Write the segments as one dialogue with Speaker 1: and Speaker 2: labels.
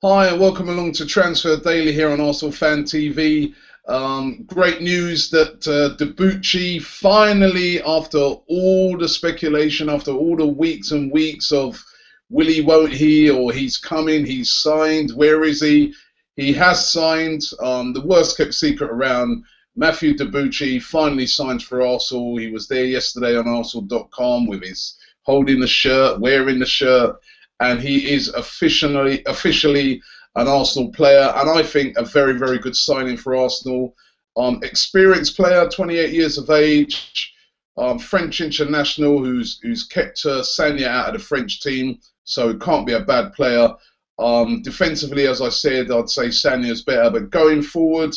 Speaker 1: Hi, and welcome along to Transfer Daily here on Arsenal Fan TV. Great news that Debuchy finally, after all the speculation, after all the weeks and weeks of will he, won't he, or he's coming, he's signed, where is he? He has signed. The worst kept secret around. Matthew Debuchy finally signed for Arsenal. He was there yesterday on Arsenal.com with his holding the shirt, wearing the shirt, and he is officially an Arsenal player, and I think a very, very good signing for Arsenal. Experienced player, 28 years of age, French international who's kept Sagna out of the French team, so can't be a bad player. Defensively, as I said, I'd say Sagna is better, but going forward,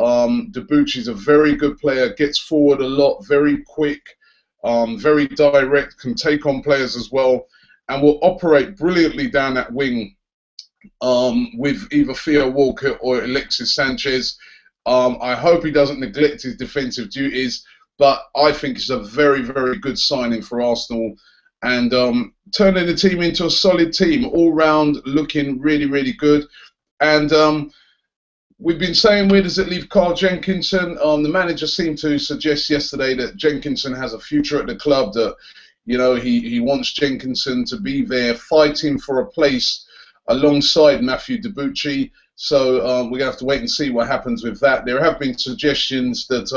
Speaker 1: Debuchy's a very good player, gets forward a lot, very quick, very direct, can take on players as well, and will operate brilliantly down that wing with either Theo Walcott or Alexis Sanchez. I hope he doesn't neglect his defensive duties, but I think it's a very, very good signing for Arsenal, and turning the team into a solid team, all round looking really, really good. And we've been saying, where does it leave Carl Jenkinson? The manager seemed to suggest yesterday that Jenkinson has a future at the club, that he wants Jenkinson to be there fighting for a place alongside Matthew Debuchy. So we're going to have to wait and see what happens with that. There have been suggestions that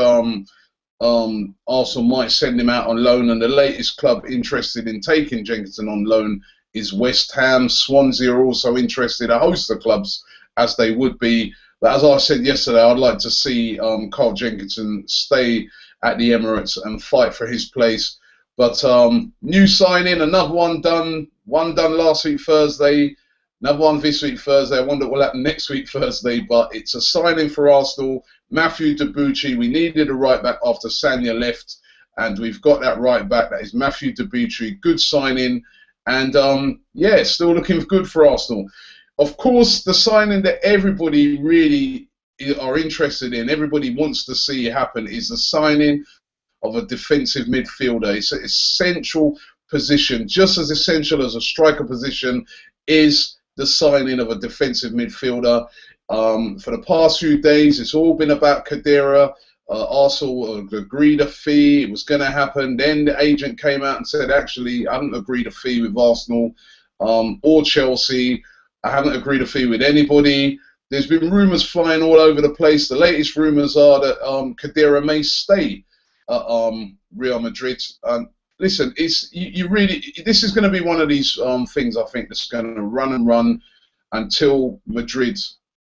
Speaker 1: Arsenal might send him out on loan, and the latest club interested in taking Jenkinson on loan is West Ham. Swansea are also interested, a host of clubs, as they would be. But as I said yesterday, I'd like to see Carl Jenkinson stay at the Emirates and fight for his place. But new signing, another one done last week Thursday, another one this week Thursday. I wonder what will happen next week Thursday, but it's a signing for Arsenal. Matthew Debuchy, we needed a right back after Sagna left, and we've got that right back. That is Matthew Debuchy, good signing, and yeah, still looking good for Arsenal. Of course, the signing that everybody really are interested in, everybody wants to see happen, is the signing of a defensive midfielder. It's an essential position, just as essential as a striker position is the signing of a defensive midfielder. For the past few days, it's all been about Khedira. Arsenal agreed a fee. It was going to happen. Then the agent came out and said, actually, I haven't agreed a fee with Arsenal or Chelsea. I haven't agreed a fee with anybody. There's been rumours flying all over the place. The latest rumours are that Khedira may stay Real Madrid. Listen, this is going to be one of these things, I think, that's going to run and run until Madrid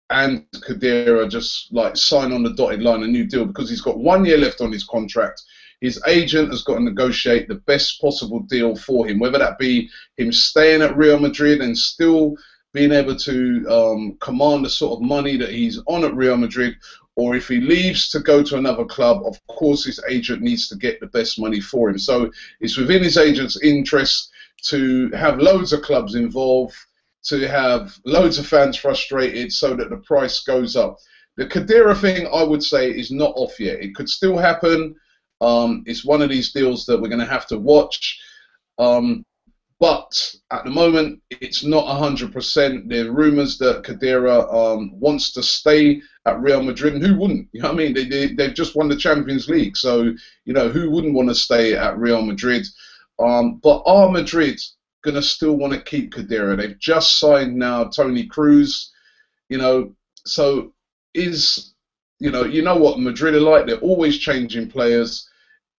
Speaker 1: and Khedira just like sign on the dotted line a new deal, because he's got 1 year left on his contract. His agent has got to negotiate the best possible deal for him, whether that be him staying at Real Madrid and still being able to command the sort of money that he's on at Real Madrid, or if he leaves to go to another club, of course his agent needs to get the best money for him. So it's within his agent's interest to have loads of clubs involved, to have loads of fans frustrated so that the price goes up. The Khedira thing, I would say, is not off yet. It could still happen. It's one of these deals that we're going to have to watch. But at the moment, it's not 100%. There are rumours that Khedira wants to stay at Real Madrid, and who wouldn't? You know what I mean? They've just won the Champions League, so who wouldn't want to stay at Real Madrid? But are Madrid going to still want to keep Khedira? They've just signed now Toni Kroos, so is what Madrid are like? They're always changing players.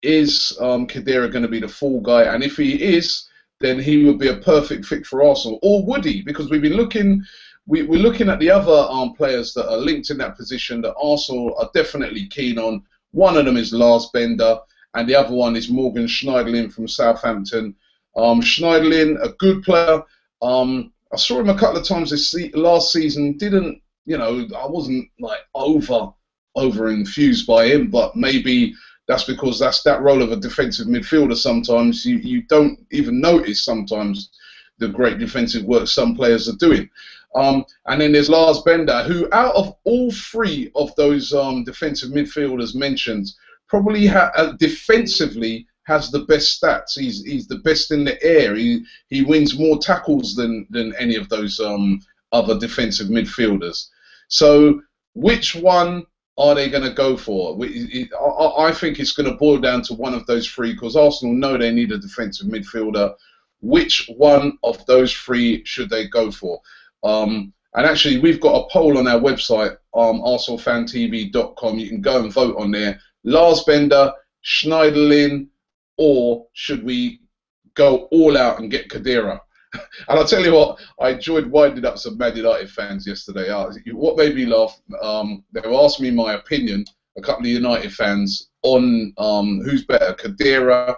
Speaker 1: Is Khedira going to be the fall guy? And if he is, then he would be a perfect fit for Arsenal. Or would he? Because we've been looking, we're looking at the other players that are linked in that position that Arsenal are definitely keen on. One of them is Lars Bender, and the other one is Morgan Schneiderlin from Southampton. Schneiderlin, a good player. I saw him a couple of times last season. Didn't, I wasn't like over infused by him, but maybe that's because that's that role of a defensive midfielder. Sometimes you don't even notice sometimes the great defensive work some players are doing. And then there's Lars Bender, who out of all three of those defensive midfielders mentioned, probably defensively has the best stats. He's the best in the air. He wins more tackles than any of those other defensive midfielders. So which one are they going to go for? I think it's going to boil down to one of those three, because Arsenal know they need a defensive midfielder. Which one of those three should they go for? And actually, we've got a poll on our website, arsenalfantv.com. You can go and vote on there. Lars Bender, Schneiderlin, or should we go all out and get Khedira? And I'll tell you what, I enjoyed winding up some Man United fans yesterday. What made me laugh, they were asking me my opinion, a couple of United fans, on who's better, Khedira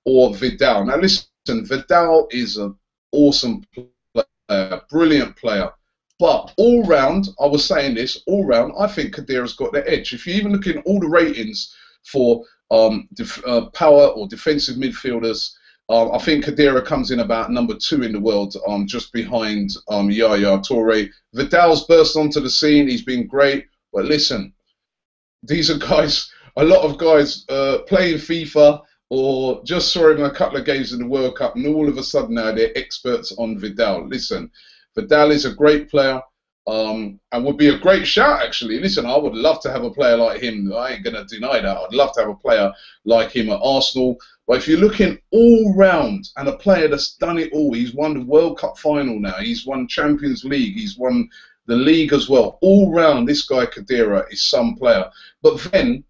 Speaker 1: or Vidal. Now listen, Vidal is an awesome player, brilliant player. But all round, I was saying this, all round, I think Khedira's got the edge. If you even look in all the ratings for power or defensive midfielders, I think Khedira comes in about number 2 in the world, just behind Yaya Toure. Vidal's burst onto the scene. He's been great. But listen, these are guys, a lot of guys playing FIFA or just saw him in a couple of games in the World Cup, and all of a sudden now they're experts on Vidal. Listen, Vidal is a great player. And would be a great shout, actually. Listen, I would love to have a player like him. I ain't going to deny that. I'd love to have a player like him at Arsenal. But if you're looking all round and a player that's done it all, he's won the World Cup final now, he's won Champions League, he's won the league as well. All round, this guy Khedira is some player. But then,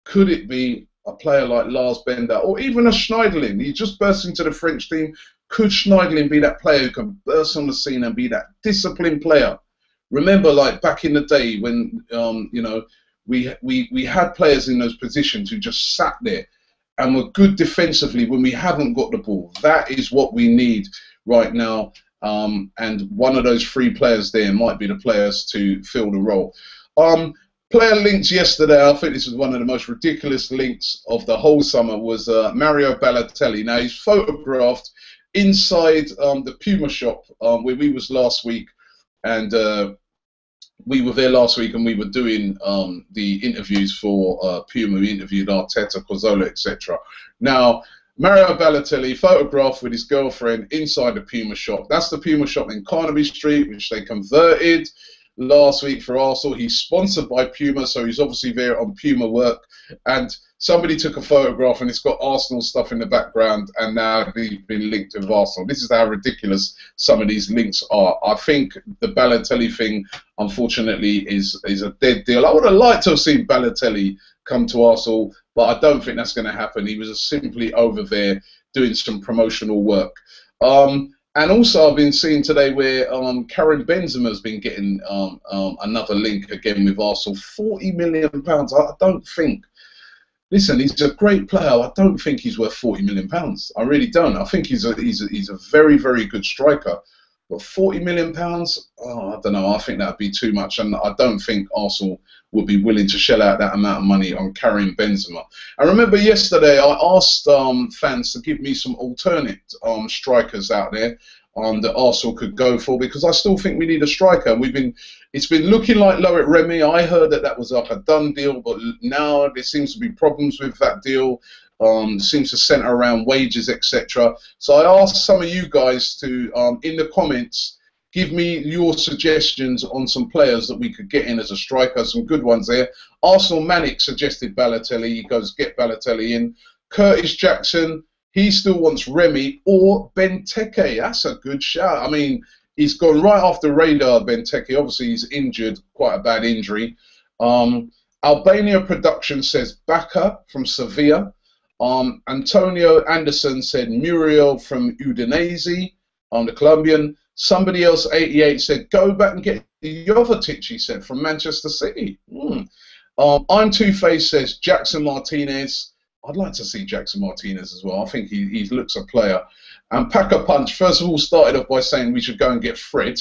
Speaker 1: could it be a player like Lars Bender or even a Schneiderlin? He just burst into the French team. Could Schneiderlin be that player who can burst on the scene and be that disciplined player? Remember, like back in the day when you know, we had players in those positions who just sat there and were good defensively when we haven't got the ball. That is what we need right now. And one of those 3 players there might be the players to fill the role. Player links yesterday, I think this was one of the most ridiculous links of the whole summer, was Mario Balotelli. Now, he's photographed inside the Puma shop where we was last week. And we were there last week, and we were doing the interviews for Puma. We interviewed Arteta, Cozzola, etc. Now, Mario Balotelli photographed with his girlfriend inside the Puma shop. That's the Puma shop in Carnaby Street, which they converted last week for Arsenal. He's sponsored by Puma, so he's obviously there on Puma work. And somebody took a photograph, and it's got Arsenal stuff in the background, and now they've been linked with Arsenal. This is how ridiculous some of these links are. I think the Balotelli thing, unfortunately, is a dead deal. I would have liked to have seen Balotelli come to Arsenal, but I don't think that's going to happen. He was just simply over there doing some promotional work. And also, I've been seeing today where Karim Benzema's been getting another link again with Arsenal. £40 million. I don't think. Listen, he's a great player. I don't think he's worth £40 million. I really don't. I think he's a very, very good striker. But £40 million, oh, I don't know. I think that'd be too much, and I don't think Arsenal would be willing to shell out that amount of money on Karim Benzema. I remember yesterday I asked fans to give me some alternate strikers out there that Arsenal could go for, because I still think we need a striker. It's been looking like Loic Remy. I heard that was like a done deal, but now there seems to be problems with that deal. Seems to centre around wages, etc. So I asked some of you guys to, in the comments, give me your suggestions on some players that we could get in as a striker. Some good ones there. Arsenal Manic suggested Balotelli. He goes, get Balotelli in. Curtis Jackson, he still wants Remy or Benteke. That's a good shout. I mean, he's gone right off the radar, Benteke. Obviously, he's injured, quite a bad injury. Albania Production says Bacca from Sevilla. Antonio Anderson said Muriel from Udinese, the Colombian. Somebody else, 88, said go back and get Jovetic, he said, from Manchester City. I'm Two-Face says Jackson Martinez. I'd like to see Jackson Martinez as well. I think he looks a player. And Packer Punch, first of all, started off by saying we should go and get Fred.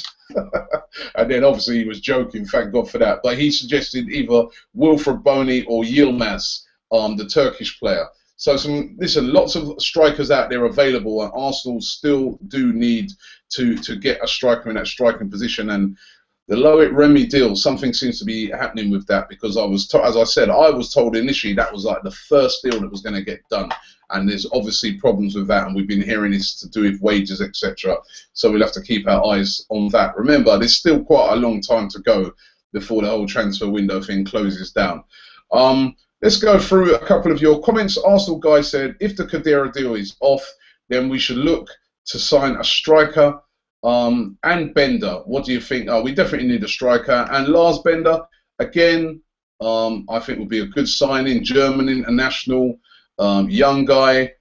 Speaker 1: And then obviously he was joking, thank God for that. But he suggested either Wilfred Boney or Yilmaz, the Turkish player. So listen, lots of strikers out there available, and Arsenal still do need to get a striker in that striking position. And the Loic Remy deal, something seems to be happening with that, because as I said, I was told initially that was like the first deal that was going to get done, and there's obviously problems with that, and we've been hearing it's to do with wages, etc. So we'll have to keep our eyes on that. Remember, there's still quite a long time to go before the whole transfer window thing closes down. Let's go through a couple of your comments. Arsenal guy said, if the Khedira deal is off, then we should look to sign a striker and Bender. What do you think? We definitely need a striker. And Lars Bender, again, I think would be a good signing. German international, young guy,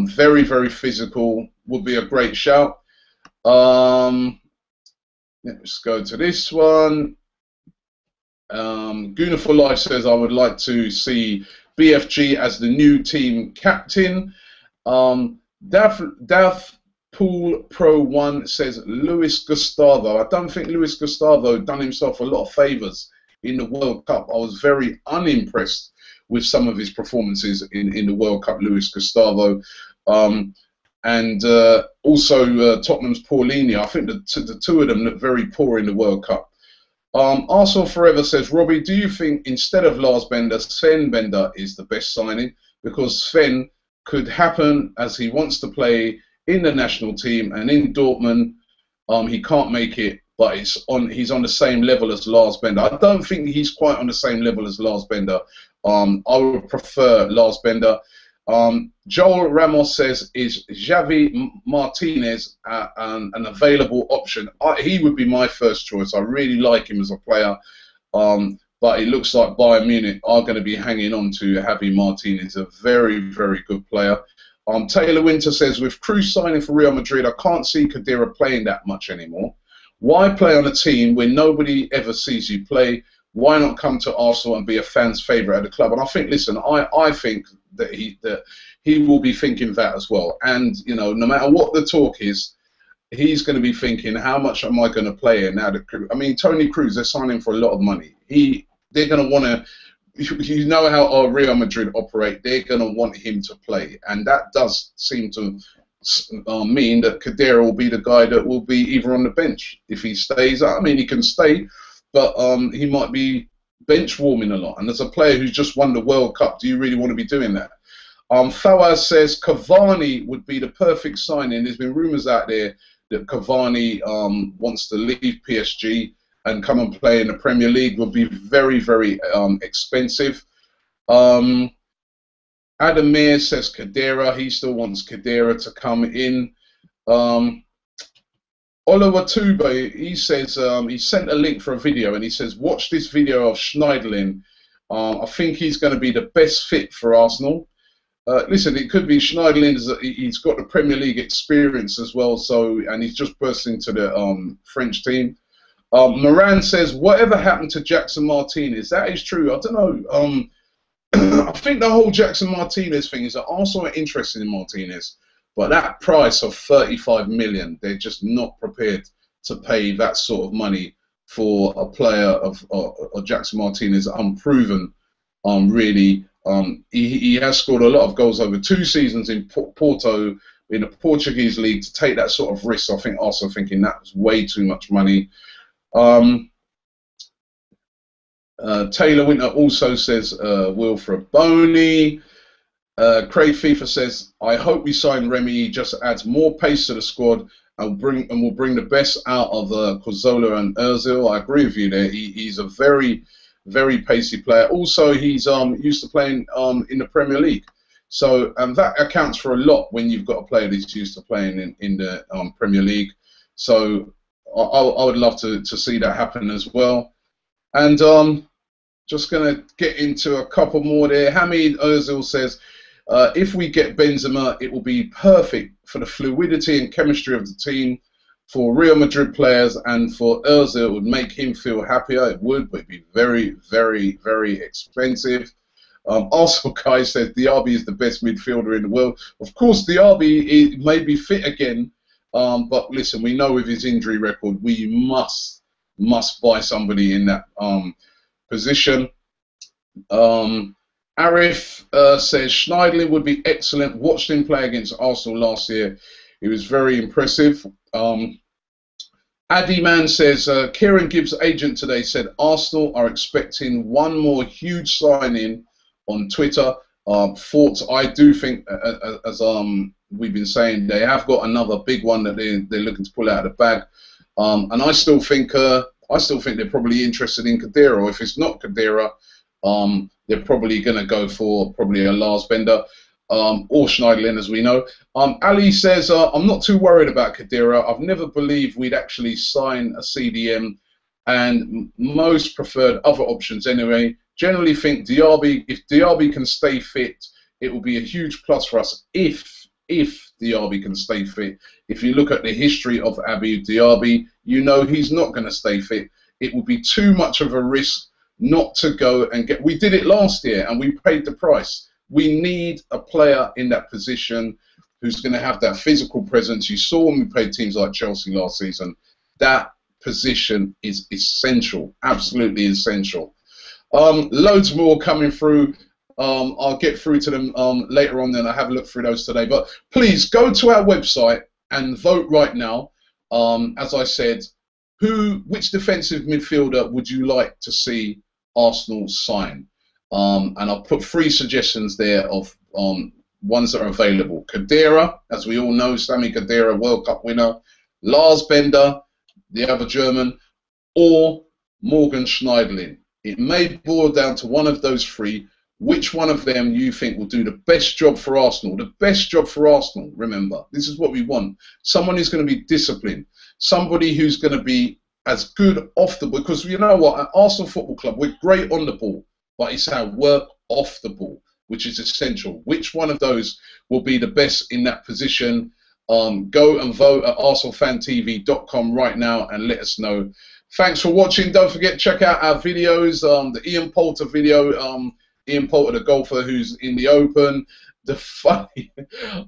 Speaker 1: very, very physical, would be a great shout. Let's go to this one. Guna for Life says, I would like to see BFG as the new team captain. Dav Pool Pro 1 says Luis Gustavo. I don't think Luis Gustavo done himself a lot of favours in the World Cup. I was very unimpressed with some of his performances in the World Cup, Luis Gustavo. And also Tottenham's Paulinho. I think the two of them look very poor in the World Cup. Arsenal Forever says, Robbie, do you think instead of Lars Bender, Sven Bender is the best signing? Because Sven could happen as he wants to play in the national team, and in Dortmund he can't make it, but he's on the same level as Lars Bender. I don't think he's quite on the same level as Lars Bender. I would prefer Lars Bender. Joel Ramos says, is Xavi Martinez an available option? He would be my first choice. I really like him as a player, but it looks like Bayern Munich are going to be hanging on to Javi Martinez, a very, very good player. Taylor Winter says, with Cruz signing for Real Madrid, I can't see Khedira playing that much anymore. Why play on a team where nobody ever sees you play? Why not come to Arsenal and be a fan's favourite at the club? And I think, listen, I think that he will be thinking that as well. And, you know, no matter what the talk is, he's going to be thinking, how much am I going to play here now? I mean, Tony Cruz, they're signing for a lot of money. They're going to want to, you know how Real Madrid operate, they're going to want him to play. And that does seem to mean that Khedira will be the guy that will be either on the bench. If he stays, I mean, he can stay, but he might be bench warming a lot. And as a player who's just won the World Cup, do you really want to be doing that? Fawaz says Cavani would be the perfect signing. There's been rumours out there that Cavani wants to leave PSG and come and play in the Premier League. Would be very, very expensive. Adam Mears says Khedira. He still wants Khedira to come in. Oliver Tube, he says he sent a link for a video, and he says, watch this video of Schneiderlin. I think he's going to be the best fit for Arsenal. Listen, it could be Schneiderlin. He's got the Premier League experience as well, and he's just burst into the French team. Moran says, whatever happened to Jackson Martinez? That is true. I don't know. I think the whole Jackson Martinez thing is that Arsenal are interested in Martinez, but that price of 35 million, they're just not prepared to pay that sort of money for a player of Jackson Martinez, unproven, really. He has scored a lot of goals over 2 seasons in Porto in the Portuguese league. To take that sort of risk, I think Arsenal thinking that was way too much money. Taylor Winter also says Wilfred Boney. Craig FIFA says, I hope we sign Remy. He just adds more pace to the squad and will bring the best out of Cazorla and Ozil. I agree with you there. He's a very, very pacey player. Also, he's used to playing in the Premier League. So that accounts for a lot when you've got a player that's used to playing in the Premier League. So I would love to see that happen as well. And just going to get into a couple more there. Hamid Ozil says, if we get Benzema, it will be perfect for the fluidity and chemistry of the team. For Real Madrid players and for Ozil, it would make him feel happier. It would, but it'd be very, very, very expensive. Also, Kai says Diaby is the best midfielder in the world. Of course, Diaby may be fit again, but listen, we know with his injury record, we must buy somebody in that position. Arif says Schneiderlin would be excellent. Watched him play against Arsenal last year. He was very impressive. Addy Man says Kieran Gibbs' agent today said Arsenal are expecting one more huge signing on Twitter. Thoughts, I do think, as we've been saying, they have got another big one that they're looking to pull out of the bag, and I still think they're probably interested in Khedira. Or if it's not Khedira, they're probably going to go for probably a Lars Bender or Schneiderlin, as we know. Ali says, I'm not too worried about Khedira. I've never believed we'd actually sign a CDM, and most preferred other options anyway. Generally think Diaby, if Diaby can stay fit, it will be a huge plus for us if Diaby can stay fit. If you look at the history of Abu Diaby, you know he's not going to stay fit. It will be too much of a risk not to go and get. We did it last year and we paid the price. We need a player in that position who's going to have that physical presence. You saw when we played teams like Chelsea last season. That position is essential, absolutely essential. Loads more coming through. I'll get through to them later on, then I have a look through those today. But please go to our website and vote right now. As I said, which defensive midfielder would you like to see Arsenal sign? And I'll put 3 suggestions there of ones that are available. Khedira, as we all know, Sami Khedira, World Cup winner. Lars Bender, the other German, or Morgan Schneiderlin. It may boil down to one of those 3. Which one of them you think will do the best job for Arsenal? The best job for Arsenal, remember, this is what we want. Someone who's going to be disciplined. Somebody who's going to be as good off the ball. Because you know what, at Arsenal Football Club, we're great on the ball, but it's our work off the ball, which is essential. Which one of those will be the best in that position? Go and vote at arsenalfantv.com right now and let us know. Thanks for watching. Don't forget, check out our videos. The Ian Poulter video, Ian Poulter, the golfer who's in the Open. The funny,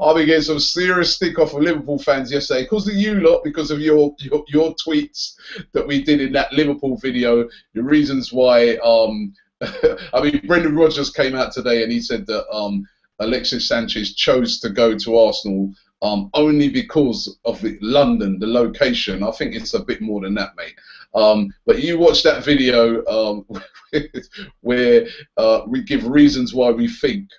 Speaker 1: I've been getting some serious stick off of Liverpool fans yesterday because of you lot, because of your tweets that we did in that Liverpool video. The reasons why, I mean, Brendan Rodgers came out today and he said that Alexis Sanchez chose to go to Arsenal only because of London, the location. I think it's a bit more than that, mate. But you watch that video where we give reasons why we think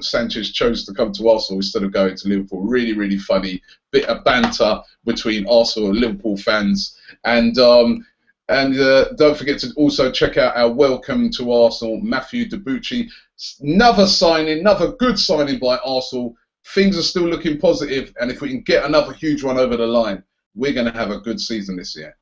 Speaker 1: Sanchez chose to come to Arsenal instead of going to Liverpool. Really, really funny bit of banter between Arsenal and Liverpool fans. And don't forget to also check out our Welcome to Arsenal, Matthew Debuchy. Another signing, another good signing by Arsenal. Things are still looking positive, and if we can get another huge one over the line, we're going to have a good season this year.